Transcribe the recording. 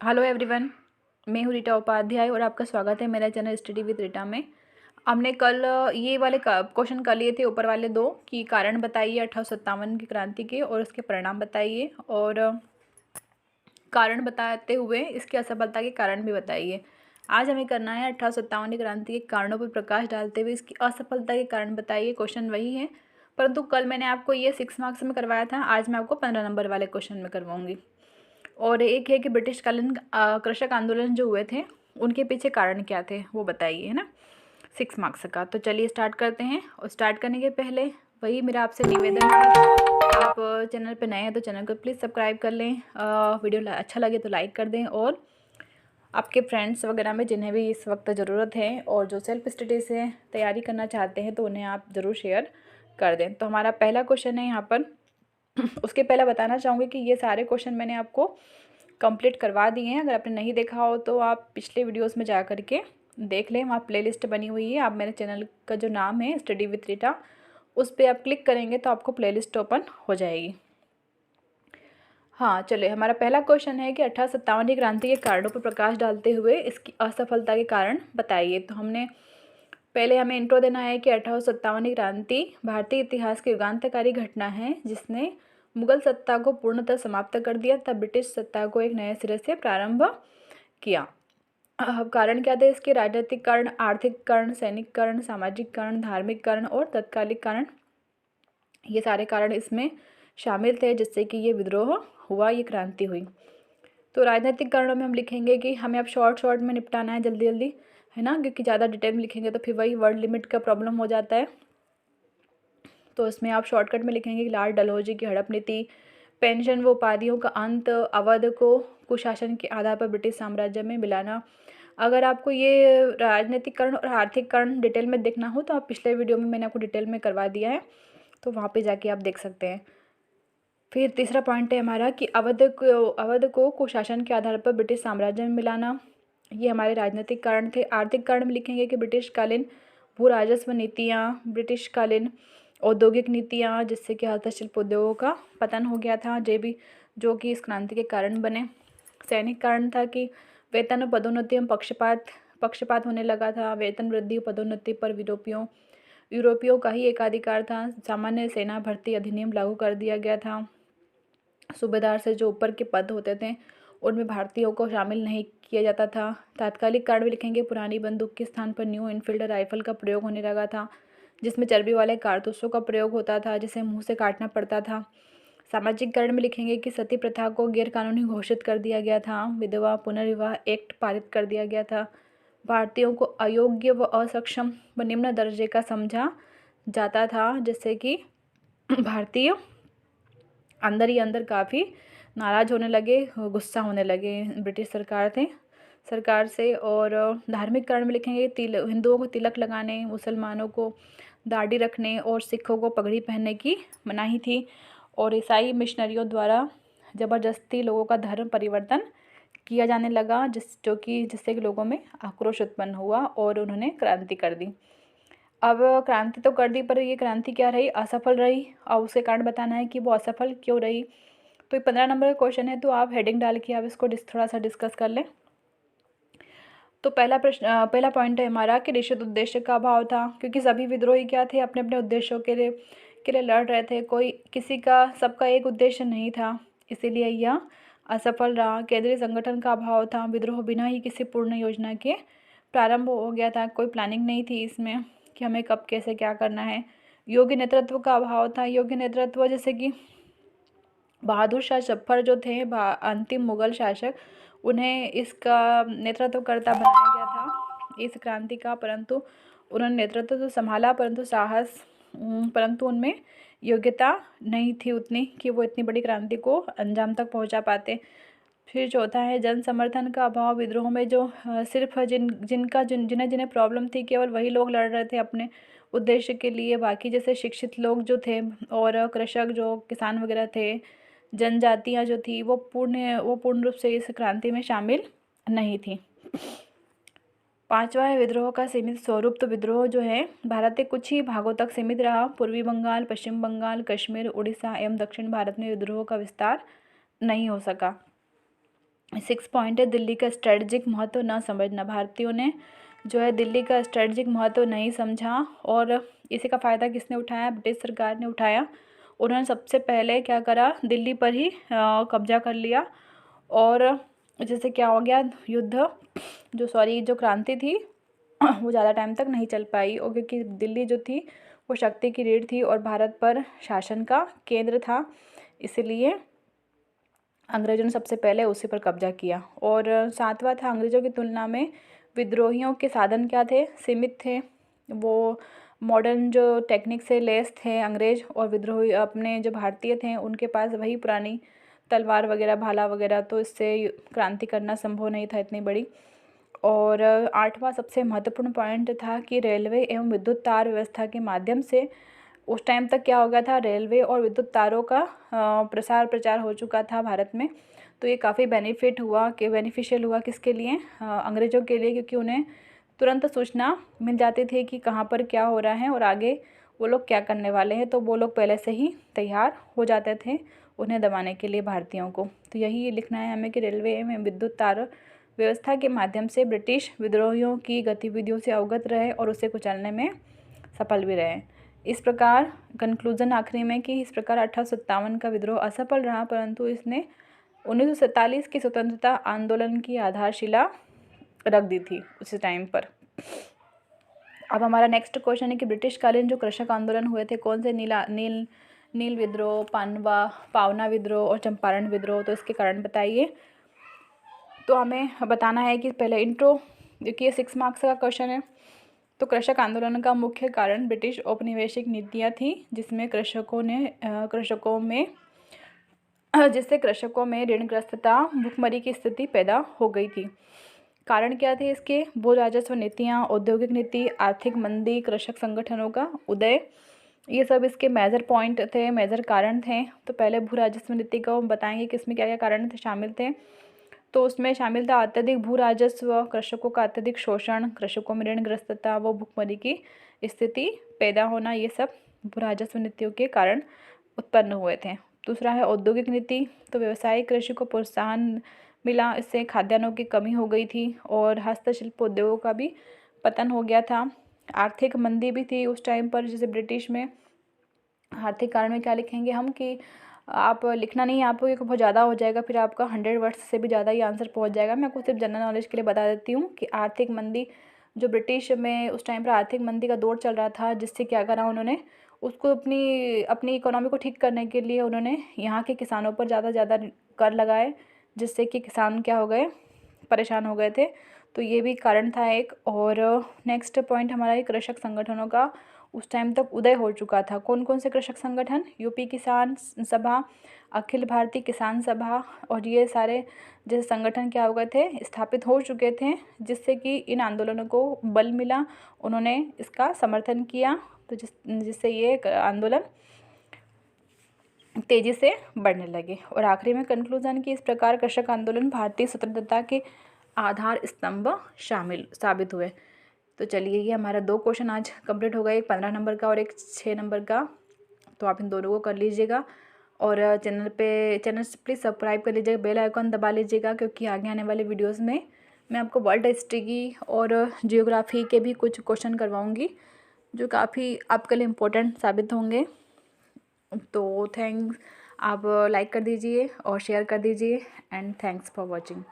Hello everyone. मैं हूँ रीटा उपाध्याय और आपका स्वागत है मेरे चैनल स्टडी विद रीटा में। हमने कल ये वाले क्वेश्चन कर लिए थे, ऊपर वाले दो, कि कारण बताइए 1857 की क्रांति के और उसके परिणाम बताइए, और कारण बताते हुए इसकी असफलता के कारण भी बताइए। आज हमें करना है 1857 की क्रांति के कारणों पर प्रकाश डालते हुए इसकी असफलता के कारण बताइए। क्वेश्चन वही है, परंतु कल मैंने आपको ये 6 मार्क्स में करवाया था, आज मैं आपको 15 नंबर वाले क्वेश्चन में करवाऊंगी। और एक है कि ब्रिटिशकालीन कृषक आंदोलन जो हुए थे उनके पीछे कारण क्या थे वो बताइए, है ना, 6 मार्क्स का। तो चलिए स्टार्ट करते हैं। और स्टार्ट करने के पहले वही मेरा आपसे निवेदन है, आप चैनल पे नए हैं तो चैनल को प्लीज़ सब्सक्राइब कर लें, वीडियो अच्छा लगे तो लाइक कर दें, और आपके फ्रेंड्स वगैरह में जिन्हें भी इस वक्त ज़रूरत है और जो सेल्फ स्टडी से तैयारी करना चाहते हैं तो उन्हें आप ज़रूर शेयर कर दें। तो हमारा पहला क्वेश्चन है यहाँ पर। उसके पहले बताना चाहूँगी कि ये सारे क्वेश्चन मैंने आपको कंप्लीट करवा दिए हैं। अगर आपने नहीं देखा हो तो आप पिछले वीडियोस में जा कर के देख लें, वहाँ प्लेलिस्ट बनी हुई है। आप मेरे चैनल का जो नाम है स्टडी विथ रीटा, उस पर आप क्लिक करेंगे तो आपको प्लेलिस्ट ओपन हो जाएगी। हाँ चलिए, हमारा पहला क्वेश्चन है कि 1857 की क्रांति के कारणों पर प्रकाश डालते हुए इसकी असफलता के कारण बताइए। तो हमें इंट्रो देना है कि 1857 की क्रांति भारतीय इतिहास की युगांतकारी घटना है जिसने मुगल सत्ता को पूर्णतः समाप्त कर दिया तथा ब्रिटिश सत्ता को एक नए सिरे से प्रारंभ किया। अब कारण क्या थे इसके? राजनीतिक कारण, आर्थिक कारण, सैनिक कारण, सामाजिक कारण, धार्मिक कारण और तत्कालिक कारण, ये सारे कारण इसमें शामिल थे जिससे कि ये विद्रोह हुआ, ये क्रांति हुई। तो राजनीतिक कारणों में हम लिखेंगे कि हमें अब शॉर्ट में निपटाना है, जल्दी जल्दी, है ना, क्योंकि ज़्यादा डिटेल में लिखेंगे तो फिर वही वर्ड लिमिट का प्रॉब्लम हो जाता है। तो इसमें आप शॉर्टकट में लिखेंगे कि लॉर्ड डलहौजी की हड़प नीति, पेंशन व उपाधियों का अंत, अवध को कुशासन के आधार पर ब्रिटिश साम्राज्य में मिलाना। अगर आपको ये राजनीतिक कारण और आर्थिक कारण डिटेल में देखना हो तो आप पिछले वीडियो में मैंने आपको डिटेल में करवा दिया है, तो वहाँ पे जाके आप देख सकते हैं। फिर तीसरा पॉइंट है हमारा कि अवध को कुशासन के आधार पर ब्रिटिश साम्राज्य में मिलाना। ये हमारे राजनीतिक कारण थे। आर्थिक कारण में लिखेंगे कि ब्रिटिशकालीन भू राजस्व नीतियाँ, ब्रिटिशकालीन औद्योगिक नीतियाँ, जिससे कि हस्तशिल्प उद्योगों का पतन हो गया था, जो कि इस क्रांति के कारण बने। सैनिक कारण था कि वेतन और पदोन्नति में पक्षपात होने लगा था। वेतन वृद्धि और पदोन्नति पर यूरोपियों का ही एकाधिकार था। सामान्य सेना भर्ती अधिनियम लागू कर दिया गया था। सूबेदार से जो ऊपर के पद होते थे उनमें भारतीयों को शामिल नहीं किया जाता था। तात्कालिक कारण भी लिखेंगे, पुरानी बंदूक के स्थान पर न्यू इनफील्ड राइफल का प्रयोग होने लगा था, जिसमें चर्बी वाले कारतूसों का प्रयोग होता था जिसे मुंह से काटना पड़ता था। सामाजिक कारण में लिखेंगे कि सती प्रथा को गैरकानूनी घोषित कर दिया गया था। विधवा पुनर्विवाह एक्ट पारित कर दिया गया था। भारतीयों को अयोग्य व असक्षम व निम्न दर्जे का समझा जाता था, जिससे कि भारतीय अंदर ही अंदर काफ़ी नाराज़ होने लगे, गुस्सा होने लगे ब्रिटिश सरकार से। और धार्मिक कारण में लिखेंगे हिंदुओं को तिलक लगाने, मुसलमानों को दाढ़ी रखने और सिखों को पगड़ी पहनने की मनाही थी। और ईसाई मिशनरियों द्वारा ज़बरदस्ती लोगों का धर्म परिवर्तन किया जाने लगा, जिससे कि लोगों में आक्रोश उत्पन्न हुआ और उन्होंने क्रांति कर दी। अब क्रांति तो कर दी, पर ये क्रांति क्या रही? असफल रही, और उसके कारण बताना है कि वो असफल क्यों रही। तो ये 15 नंबर का क्वेश्चन है, तो आप हेडिंग डाल के आप इसको थोड़ा सा डिस्कस कर लें। तो पहला पॉइंट है हमारा कि निश्चित उद्देश्य का अभाव था, क्योंकि सभी विद्रोही क्या थे? अपने अपने उद्देश्यों के लिए लड़ रहे थे। सबका एक उद्देश्य नहीं था, इसीलिए यह असफल रहा। केंद्रीय संगठन का अभाव था, विद्रोह बिना ही किसी पूर्ण योजना के प्रारंभ हो गया था। कोई प्लानिंग नहीं थी इसमें कि हमें कब कैसे क्या करना है। योग्य नेतृत्व का अभाव था। योग्य नेतृत्व जैसे कि बहादुर शाह जफर जो थे अंतिम मुगल शासक, उन्हें इसका नेतृत्वकर्ता बनाया गया था इस क्रांति का, परंतु उन्होंने नेतृत्व तो संभाला, परंतु उनमें योग्यता नहीं थी उतनी कि वो इतनी बड़ी क्रांति को अंजाम तक पहुंचा पाते। फिर चौथा है जन समर्थन का अभाव। विद्रोह में सिर्फ जिन्हें जिन्हें प्रॉब्लम थी, केवल वही लोग लड़ रहे थे अपने उद्देश्य के लिए। बाकी जैसे शिक्षित लोग जो थे और कृषक जो किसान वगैरह थे, जनजातियां जो थी, वो पूर्ण रूप से इस क्रांति में शामिल नहीं थी। पांचवा है विद्रोह का सीमित स्वरूप। तो विद्रोह जो है भारत के कुछ ही भागों तक सीमित रहा। पूर्वी बंगाल, पश्चिम बंगाल, कश्मीर, उड़ीसा एवं दक्षिण भारत में विद्रोह का विस्तार नहीं हो सका। 6 पॉइंट है, दिल्ली का स्ट्रेटजिक महत्व न समझना। भारतीयों ने जो है दिल्ली का स्ट्रेटजिक महत्व नहीं समझा और इसी का फ़ायदा किसने उठाया? ब्रिटिश सरकार ने उठाया। उन्होंने सबसे पहले क्या करा, दिल्ली पर ही कब्जा कर लिया और जैसे क्या हो गया, युद्ध जो क्रांति थी वो ज़्यादा टाइम तक नहीं चल पाई, और क्योंकि दिल्ली जो थी वो शक्ति की रीढ़ थी और भारत पर शासन का केंद्र था, इसलिए अंग्रेज़ों ने सबसे पहले उसी पर कब्जा किया। और सातवां था, अंग्रेज़ों की तुलना में विद्रोहियों के साधन क्या थे? सीमित थे। वो मॉडर्न जो टेक्निक से लेस थे अंग्रेज़, और विद्रोही अपने जो भारतीय थे उनके पास वही पुरानी तलवार वगैरह, भाला वगैरह, तो इससे क्रांति करना संभव नहीं था इतनी बड़ी। और आठवां सबसे महत्वपूर्ण पॉइंट था कि रेलवे एवं विद्युत तार व्यवस्था के माध्यम से उस टाइम तक क्या हो गया था, रेलवे और विद्युत तारों का प्रसार प्रचार हो चुका था भारत में। तो ये काफ़ी बेनिफिशियल हुआ किसके लिए? अंग्रेज़ों के लिए, क्योंकि उन्हें तुरंत सूचना मिल जाती थी कि कहाँ पर क्या हो रहा है और आगे वो लोग क्या करने वाले हैं, तो वो लोग पहले से ही तैयार हो जाते थे उन्हें दबाने के लिए, भारतीयों को। तो यही लिखना है हमें कि रेलवे एवं विद्युत तार व्यवस्था के माध्यम से ब्रिटिश विद्रोहियों की गतिविधियों से अवगत रहे और उसे कुचलने में सफल भी रहे। इस प्रकार कंक्लूजन आखिरी में कि इस प्रकार 1857 का विद्रोह असफल रहा, परंतु इसने 1947 के स्वतंत्रता आंदोलन की आधारशिला रख दी थी उस टाइम पर। अब हमारा नेक्स्ट क्वेश्चन है कि ब्रिटिशकालीन जो कृषक आंदोलन हुए थे कौन से? नील विद्रोह, पावना विद्रोह और चंपारण विद्रोह। तो इसके कारण बताइए। तो हमें बताना है कि पहले इंट्रो, क्योंकि ये 6 मार्क्स का क्वेश्चन है। तो कृषक आंदोलन का मुख्य कारण ब्रिटिश औपनिवेशिक नीतियाँ थी, जिससे कृषकों में ऋणग्रस्तता, भुखमरी की स्थिति पैदा हो गई थी। कारण क्या थे इसके? भू राजस्व नीतियाँ, औद्योगिक नीति, आर्थिक मंदी, कृषक संगठनों का उदय, ये सब इसके मेजर पॉइंट थे, मेजर कारण थे। तो पहले भू राजस्व नीति को हम बताएंगे कि इसमें क्या क्या कारण थे शामिल थे। तो उसमें शामिल था अत्यधिक भू राजस्व, कृषकों का अत्यधिक शोषण, कृषकों में ऋणग्रस्तता, वो भुखमरी की स्थिति पैदा होना, ये सब भू राजस्व नीतियों के कारण उत्पन्न हुए थे। दूसरा है औद्योगिक नीति। तो व्यवसायिक कृषि को प्रोत्साहन मिला, इससे खाद्यान्नों की कमी हो गई थी और हस्तशिल्प उद्योगों का भी पतन हो गया था। आर्थिक मंदी भी थी उस टाइम पर, जैसे ब्रिटिश में। आर्थिक कारण में क्या लिखेंगे हम कि आप लिखना नहीं है आपको, क्योंकि बहुत ज़्यादा हो जाएगा, फिर आपका 100 वर्ड्स से भी ज़्यादा ही आंसर पहुंच जाएगा। मैं आपको सिर्फ जनरल नॉलेज के लिए बता देती हूँ कि आर्थिक मंदी, जो ब्रिटिश में उस टाइम पर आर्थिक मंदी का दौर चल रहा था, जिससे क्या करा उन्होंने, उसको अपनी इकोनॉमी को ठीक करने के लिए उन्होंने यहाँ के किसानों पर ज़्यादा कर लगाए, जिससे कि किसान क्या हो गए, परेशान हो गए थे। तो ये भी कारण था एक। और नेक्स्ट पॉइंट हमारा है कृषक संगठनों का उस टाइम तक उदय हो चुका था। कौन कौन से कृषक संगठन? यूपी किसान सभा, अखिल भारतीय किसान सभा, और ये सारे जैसे संगठन क्या हो गए थे, स्थापित हो चुके थे, जिससे कि इन आंदोलनों को बल मिला, उन्होंने इसका समर्थन किया, तो जिससे ये आंदोलन तेज़ी से बढ़ने लगे। और आखिरी में कंक्लूजन कि इस प्रकार कृषक आंदोलन भारतीय स्वतंत्रता के आधार स्तंभ साबित हुए। तो चलिए, ये हमारा 2 क्वेश्चन आज कंप्लीट हो गए, एक 15 नंबर का और एक 6 नंबर का। तो आप इन दोनों को कर लीजिएगा और चैनल से प्लीज़ सब्सक्राइब कर लीजिएगा, बेल आइकन दबा लीजिएगा, क्योंकि आगे आने वाले वीडियोस में मैं आपको वर्ल्ड हिस्ट्री की और जियोग्राफी के भी कुछ क्वेश्चन करवाऊँगी, जो काफ़ी आपके लिए इम्पोर्टेंट साबित होंगे। तो थैंक्स, आप लाइक कर दीजिए और शेयर कर दीजिए, एंड थैंक्स फॉर वॉचिंग।